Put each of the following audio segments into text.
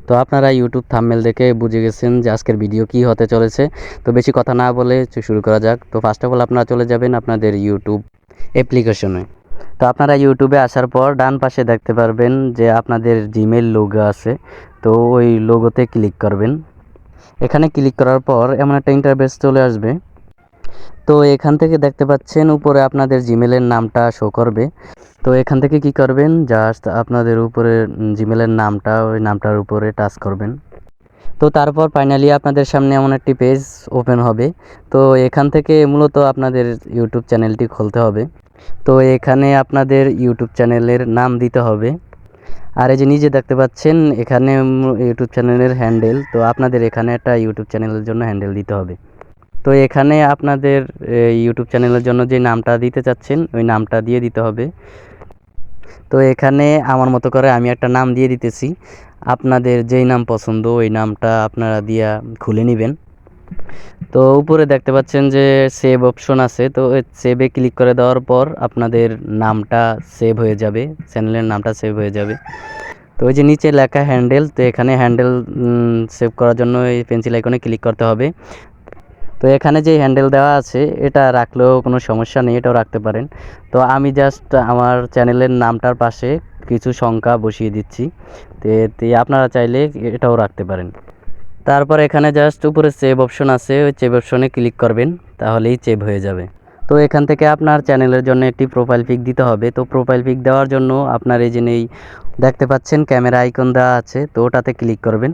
তো আপনারা YouTube thumbnail দেখে বুঝে গেছেন যে আজকের ভিডিও কি হতে চলেছে। তো বেশি কথা না বলে শুরু করা যাক। তো ফার্স্ট অফ অল আপনারা চলে যাবেন আপনাদের ইউটিউব অ্যাপ্লিকেশনে। তো আপনারা ইউটিউবে আসার পর ডান পাশে দেখতে পারবেন যে আপনাদের জিমেইল লোগো আছে। তো ওই লোগোতে ক্লিক করবেন। এখানে ক্লিক করার পর এমন একটা ইন্টারফেস চলে আসবে। তো এখান থেকে দেখতে পাচ্ছেন উপরে আপনাদের জিমেলের নামটা শো করবে। তো এখান থেকে কি করবেন, জাস্ট আপনাদের উপরে জিমেলের নামটা, ওই নামটার উপরে টাচ করবেন। তো তারপর ফাইনালি আপনাদের সামনে এমন একটি পেজ ওপেন হবে। তো এখান থেকে মূলত আপনাদের ইউটিউব চ্যানেলটি খুলতে হবে। তো এখানে আপনাদের ইউটিউব চ্যানেলের নাম দিতে হবে। আর এই যে নিচে দেখতে পাচ্ছেন এখানে ইউটিউব চ্যানেলের হ্যান্ডেল। তো আপনাদের এখানে একটা ইউটিউব চ্যানেলের জন্য হ্যান্ডেল দিতে হবে। তো এখানে আপনাদের ইউটিউব চ্যানেলের জন্য যে নামটা দিতে চাচ্ছেন ওই নামটা দিয়ে দিতে হবে। তো এখানে আমার মতো করে আমি একটা নাম দিয়ে দিতেছি। আপনাদের যেই নাম পছন্দ ওই নামটা আপনারা দিয়া খুলে নেবেন। তো উপরে দেখতে পাচ্ছেন যে সেভ অপশন আছে। তো সেভে ক্লিক করে দেওয়ার পর আপনাদের নামটা সেভ হয়ে যাবে, চ্যানেলের নামটা সেভ হয়ে যাবে। তো ওই যে নিচে লেখা হ্যান্ডেল, তো এখানে হ্যান্ডেল সেভ করার জন্য এই পেন্সিল আইকনে ক্লিক করতে হবে। তো এখানে যে হ্যান্ডেল দেওয়া আছে এটা রাখলেও কোনো সমস্যা নেই, এটাও রাখতে পারেন। তো আমি জাস্ট আমার চ্যানেলের নামটার পাশে কিছু সংখ্যা বসিয়ে দিচ্ছি। তো আপনারা চাইলে এটাও রাখতে পারেন। তারপর এখানে জাস্ট উপরে সেভ অপশন আছে, ওই সেভ অপশনে ক্লিক করবেন, তাহলেই সেভ হয়ে যাবে। তো এখান থেকে আপনার চ্যানেলের জন্য একটি প্রোফাইল পিক দিতে হবে। তো প্রোফাইল পিক দেওয়ার জন্য আপনার এই যে নেই দেখতে পাচ্ছেন ক্যামেরা আইকন দেওয়া আছে, তো ওটাতে ক্লিক করবেন।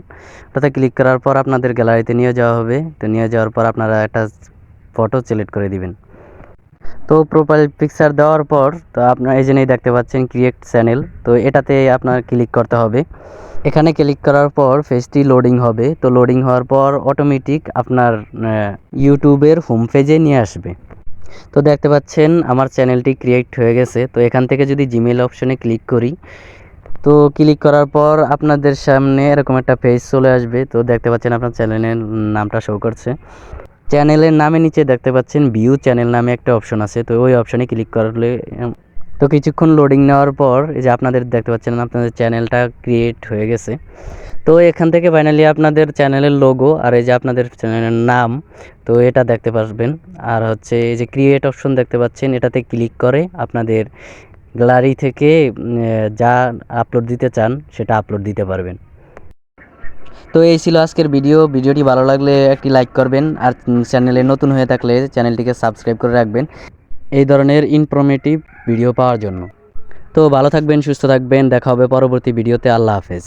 ওটাতে ক্লিক করার পর আপনাদের গ্যালারিতে নিয়ে যাওয়া হবে। তো নিয়ে যাওয়ার পর আপনারা একটা ফটো সিলেক্ট করে দিবেন। তো প্রোফাইল পিকচার দেওয়ার পর তো আপনার এই যে নেই দেখতে পাচ্ছেন ক্রিয়েট চ্যানেল, তো এটাতে আপনার ক্লিক করতে হবে। এখানে ক্লিক করার পর পেজটি লোডিং হবে। তো লোডিং হওয়ার পর অটোমেটিক আপনার ইউটিউবের হোম পেজে নিয়ে আসবে। তো দেখতে পাচ্ছেন আমার চ্যানেলটি ক্রিয়েট হয়ে গেছে। তো এখান থেকে যদি জিমেইল অপশনে ক্লিক করি, তো ক্লিক করার পর আপনাদের সামনে এরকম একটা পেজ চলে আসবে। তো দেখতে পাচ্ছেন আপনার চ্যানেলের নামটা শো করছে। চ্যানেলের নামে নিচে দেখতে পাচ্ছেন ভিউ চ্যানেল নামে একটা অপশন আছে। তো ওই অপশনে ক্লিক করলে তো কিছুক্ষণ লোডিং নেওয়ার পর এই যে আপনাদের দেখতে পাচ্ছেন আপনাদের চ্যানেলটা ক্রিয়েট হয়ে গেছে। তো এখান থেকে ফাইনালি আপনাদের চ্যানেলের লোগো আর এই যে আপনাদের চ্যানেলের নাম, তো এটা দেখতে পারবেন। আর হচ্ছে এই যে ক্রিয়েট অপশন দেখতে পাচ্ছেন, এটাতে ক্লিক করে আপনাদের গ্যালারি থেকে যা আপলোড দিতে চান সেটা আপলোড দিতে পারবেন। তো এই ছিল আজকের ভিডিওটি ভালো লাগলে একটি লাইক করবেন, আর চ্যানেলে নতুন হয়ে থাকলে চ্যানেলটিকে সাবস্ক্রাইব করে রাখবেন এই ধরনের ইনফরমেটিভ ভিডিও পাওয়ার জন্য। তো ভালো থাকবেন, সুস্থ থাকবেন, দেখা হবে পরবর্তী ভিডিওতে। আল্লাহ হাফেজ।